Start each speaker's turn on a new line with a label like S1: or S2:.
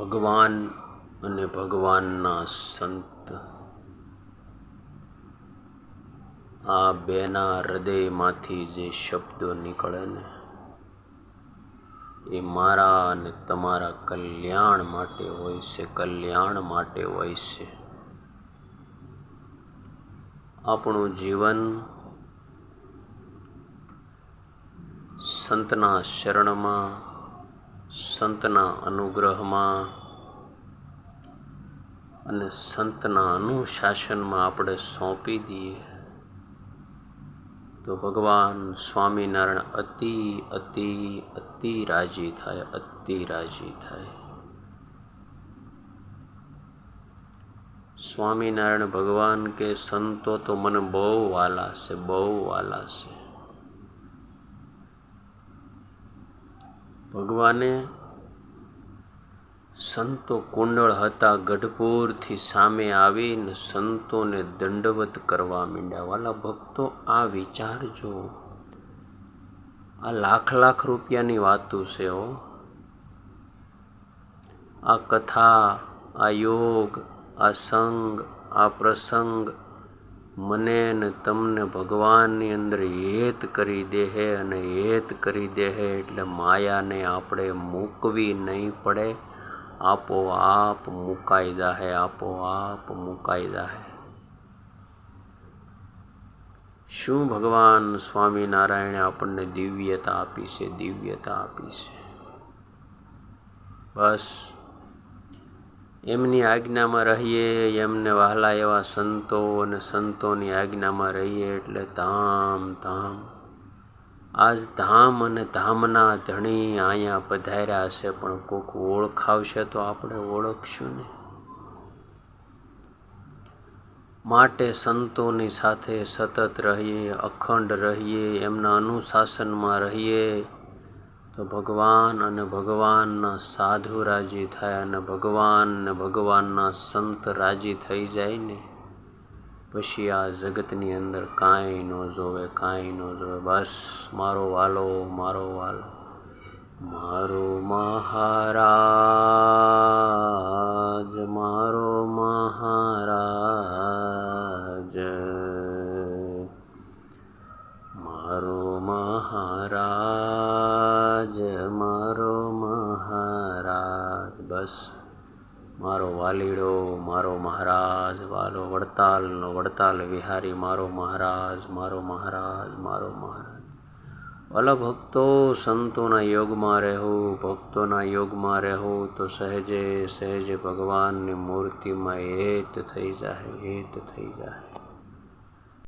S1: ભગવાન અને ભગવાનના સંત, આ બેના હૃદયમાંથી જે શબ્દો નીકળે ને એ મારા અને તમારા કલ્યાણ માટે હોય છે, કલ્યાણ માટે હોય છે. આપણું જીવન સંતના શરણમાં, સંતના અનુગ્રહમાં અને સંતના અનુશાસનમાં આપણે સોંપી દઈએ તો ભગવાન સ્વામિનારાયણ અતિ અતિ અતિ રાજી થાય, અતિ રાજી થાય. સ્વામિનારાયણ ભગવાન કે સંતો તો મને બહુ વાલા છે, બહુ વાલા છે. ભગવાને સંતો કુંડળ હતા ગઢપુરથી સામે આવીને સંતોને દંડવત કરવા માંડ્યા. વાલા ભક્તો, આ વિચારજો, આ લાખ લાખ રૂપિયાની વાતું છે હો. આ કથા, આ યોગ, આ સંગ, આ પ્રસંગ મને ને તમને ભગવાનની અંદર હેત કરી દે હે, અને હેત કરી દે હે એટલે માયાને આપણે મૂકવી નહીં પડે. આપોઆપ મુકાઈ જાહે, આપોઆપ મુકાઈ જાહે. શું ભગવાન સ્વામિનારાયણે આપણને દિવ્યતા આપી છે, દિવ્યતા આપી છે. બસ એમની આજ્ઞામાં રહીએ, એમને વહાલા એવા સંતો અને સંતોની આજ્ઞામાં રહીએ એટલે ધામ ધામ. આજ ધામ અને ધામના ધણી અહીંયા પધાર્યા છે, પણ કોક ઓળખાવશે તો આપણે ઓળખશું ને. માટે સંતોની સાથે સતત રહીએ, અખંડ રહીએ, એમના અનુશાસનમાં રહીએ તો ભગવાન અને ભગવાનના સાધુ રાજી થાય, અને ભગવાન ને ભગવાનના સંત રાજી થઈ જાય ને પછી આ જગતની અંદર કાંઈ ન જોવે, કાંઈ ન જોવે. બસ મારો વાલો, મારો વાલો, મારો મહારાજ, મારો મહારાજ, મારો મહારાજ, મારો મહારાજ. બસ મારો વાલીડો, મારો મહારાજ, વાલો વડતાલનો વડતાલ વિહારી, મારો મહારાજ, મારો મહારાજ, મારો મહારાજ. વાલા ભક્તો, સંતોના યોગમાં રહેવું, ભક્તોના યોગમાં રહેવું તો સહેજે સહેજે ભગવાનની મૂર્તિમાં હેત થઈ જાય, હેત થઈ જાય.